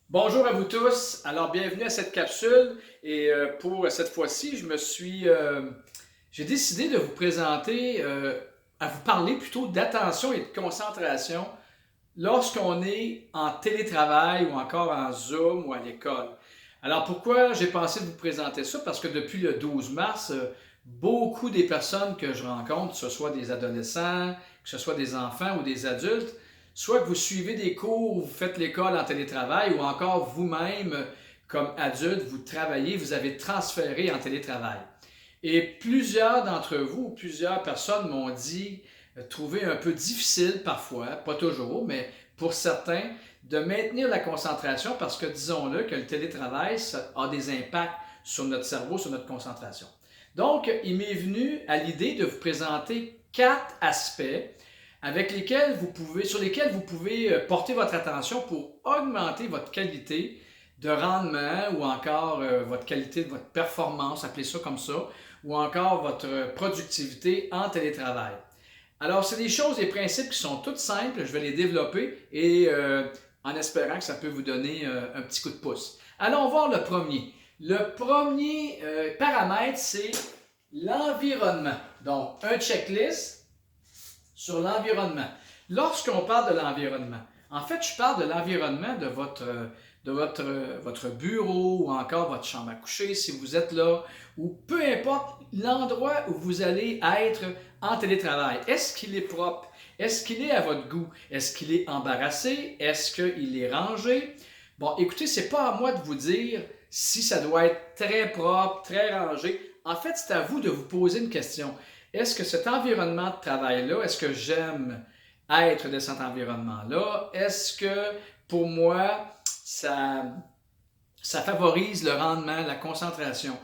Bonjour à vous tous. Alors, bienvenue à cette capsule. Et pour cette fois-ci, j'ai décidé de vous présenter, à vous parler plutôt d'attention et de concentration lorsqu'on est en télétravail ou encore en Zoom ou à l'école. Alors, pourquoi j'ai pensé de vous présenter ça? Parce que depuis le 12 mars, beaucoup des personnes que je rencontre, que ce soit des adolescents, que ce soit des enfants ou des adultes, soit que vous suivez des cours, vous faites l'école en télétravail ou encore vous-même, comme adulte, vous travaillez, vous avez transféré en télétravail. Et plusieurs d'entre vous, plusieurs personnes m'ont dit trouver un peu difficile parfois, pas toujours, mais pour certains, de maintenir la concentration parce que disons-le que le télétravail ça a des impacts sur notre cerveau, sur notre concentration. Donc, il m'est venu à l'idée de vous présenter 4 aspects sur lesquels vous pouvez porter votre attention pour augmenter votre qualité de rendement ou encore votre qualité de votre performance, appelez ça comme ça, ou encore votre productivité en télétravail. Alors, c'est des choses, des principes qui sont toutes simples. Je vais les développer et en espérant que ça peut vous donner un petit coup de pouce. Allons voir le premier. Le premier paramètre, c'est l'environnement. Donc, un checklist sur l'environnement. Lorsqu'on parle de l'environnement, en fait, je parle de l'environnement de votre bureau ou encore votre chambre à coucher si vous êtes là, ou peu importe l'endroit où vous allez être en télétravail. Est-ce qu'il est propre? Est-ce qu'il est à votre goût? Est-ce qu'il est embarrassé? Est-ce qu'il est rangé? Bon, écoutez, c'est pas à moi de vous dire si ça doit être très propre, très rangé. En fait, c'est à vous de vous poser une question. Est-ce que cet environnement de travail-là, est-ce que j'aime être de cet environnement-là? Est-ce que pour moi, ça favorise le rendement, la concentration?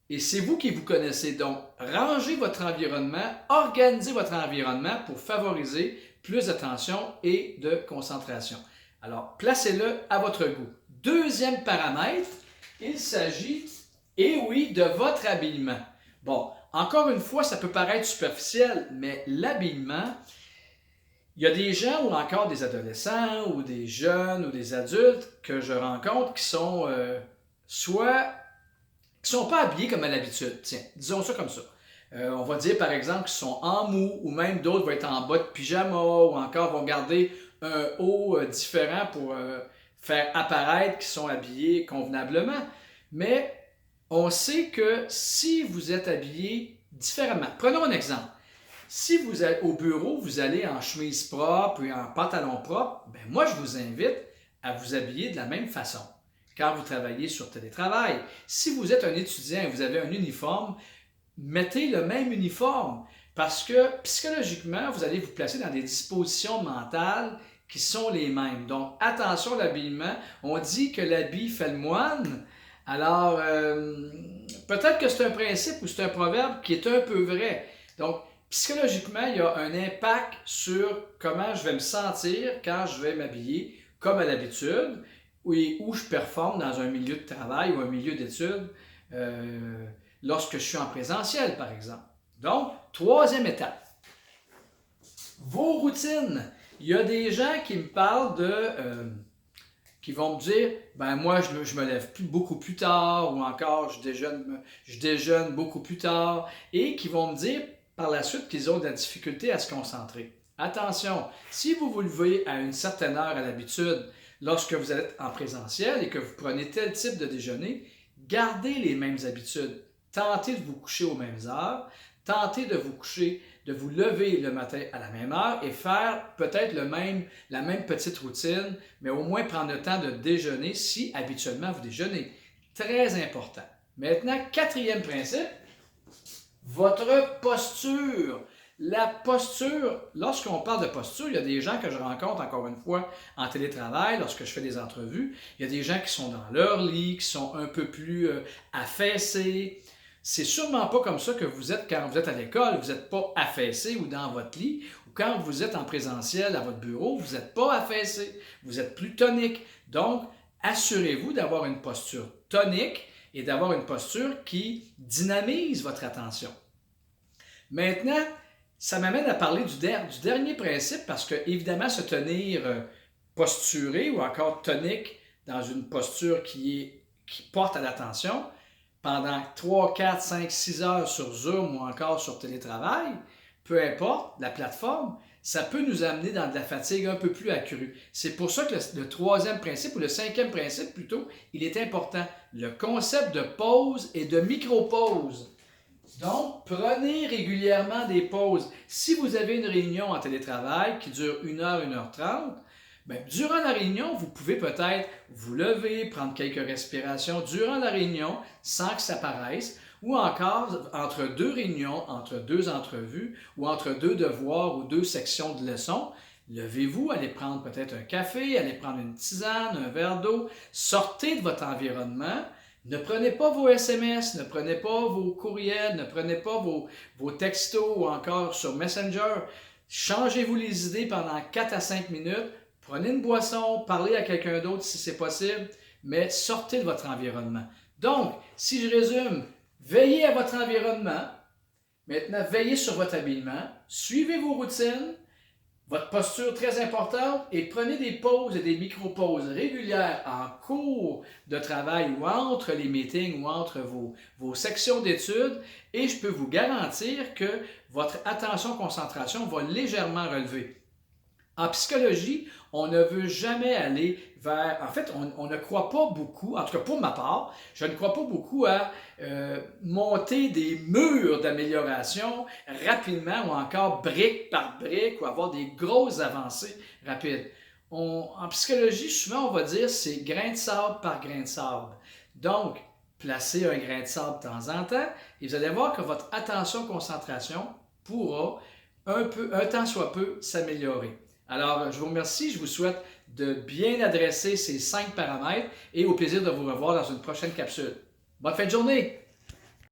Et c'est vous qui vous connaissez. Donc, rangez votre environnement, organisez votre environnement pour favoriser plus d'attention et de concentration. Alors, placez-le à votre goût. Deuxième paramètre, il s'agit, et oui, de votre habillement. Bon, encore une fois, ça peut paraître superficiel, mais l'habillement, il y a des gens ou encore des adolescents ou des jeunes ou des adultes que je rencontre qui sont soit qui ne sont pas habillés comme à l'habitude. Tiens, disons ça comme ça. On va dire par exemple qu'ils sont en mou ou même d'autres vont être en bas de pyjama ou encore vont garder un haut différent pour faire apparaître qu'ils sont habillés convenablement. Mais on sait que si vous êtes habillé différemment, prenons un exemple. Si vous êtes au bureau, vous allez en chemise propre et en pantalon propre, ben moi je vous invite à vous habiller de la même façon quand vous travaillez sur télétravail. Si vous êtes un étudiant et vous avez un uniforme, mettez le même uniforme parce que psychologiquement, vous allez vous placer dans des dispositions mentales qui sont les mêmes. Donc, attention à l'habillement. On dit que l'habit fait le moine. Alors, peut-être que c'est un principe ou c'est un proverbe qui est un peu vrai. Donc, psychologiquement, il y a un impact sur comment je vais me sentir quand je vais m'habiller comme à l'habitude et où je performe dans un milieu de travail ou un milieu d'études lorsque je suis en présentiel, par exemple. Donc, troisième étape, vos routines. Il y a des gens qui me parlent qui vont me dire, ben moi je me lève beaucoup plus tard ou encore je déjeune beaucoup plus tard et qui vont me dire par la suite qu'ils ont de la difficulté à se concentrer. Attention, si vous vous levez à une certaine heure à l'habitude lorsque vous êtes en présentiel et que vous prenez tel type de déjeuner, gardez les mêmes habitudes. Tentez de vous coucher aux mêmes heures, tentez de vous lever le matin à la même heure et faire peut-être la même petite routine, mais au moins prendre le temps de déjeuner si habituellement vous déjeunez. Très important. Maintenant, quatrième principe, votre posture. La posture, lorsqu'on parle de posture, il y a des gens que je rencontre encore une fois en télétravail, lorsque je fais des entrevues, il y a des gens qui sont dans leur lit, qui sont un peu plus affaissés. C'est sûrement pas comme ça que vous êtes quand vous êtes à l'école, vous n'êtes pas affaissé ou dans votre lit, ou quand vous êtes en présentiel à votre bureau, vous n'êtes pas affaissé, vous êtes plus tonique. Donc, assurez-vous d'avoir une posture tonique et d'avoir une posture qui dynamise votre attention. Maintenant, ça m'amène à parler du dernier principe parce que, évidemment, se tenir posturé ou encore tonique dans une posture qui porte à l'attention pendant 3, 4, 5, 6 heures sur Zoom ou encore sur télétravail, peu importe la plateforme, ça peut nous amener dans de la fatigue un peu plus accrue. C'est pour ça que le troisième principe, ou le cinquième principe plutôt, il est important. Le concept de pause et de micro-pause. Donc, prenez régulièrement des pauses. Si vous avez une réunion en télétravail qui dure 1 heure, 1h30, bien, durant la réunion, vous pouvez peut-être vous lever, prendre quelques respirations durant la réunion sans que ça paraisse, ou encore entre 2 réunions, entre 2 entrevues, ou entre 2 devoirs ou 2 sections de leçons. Levez-vous, allez prendre peut-être un café, allez prendre une tisane, un verre d'eau, sortez de votre environnement. Ne prenez pas vos SMS, ne prenez pas vos courriels, ne prenez pas vos textos ou encore sur Messenger. Changez-vous les idées pendant 4 à 5 minutes. Prenez une boisson, parlez à quelqu'un d'autre si c'est possible, mais sortez de votre environnement. Donc, si je résume, veillez à votre environnement. Maintenant, veillez sur votre habillement. Suivez vos routines. Votre posture très importante et prenez des pauses et des micro-pauses régulières en cours de travail ou entre les meetings ou entre vos sections d'études et je peux vous garantir que votre attention-concentration va légèrement relever. En psychologie, on ne veut jamais aller vers... En fait, on ne croit pas beaucoup, en tout cas pour ma part, je ne crois pas beaucoup à monter des murs d'amélioration rapidement ou encore brique par brique ou avoir des grosses avancées rapides. En psychologie, souvent on va dire c'est grain de sable par grain de sable. Donc, placez un grain de sable de temps en temps et vous allez voir que votre attention-concentration pourra un tant soit peu s'améliorer. Alors, je vous remercie, je vous souhaite de bien adresser ces 5 paramètres et au plaisir de vous revoir dans une prochaine capsule. Bonne fin de journée!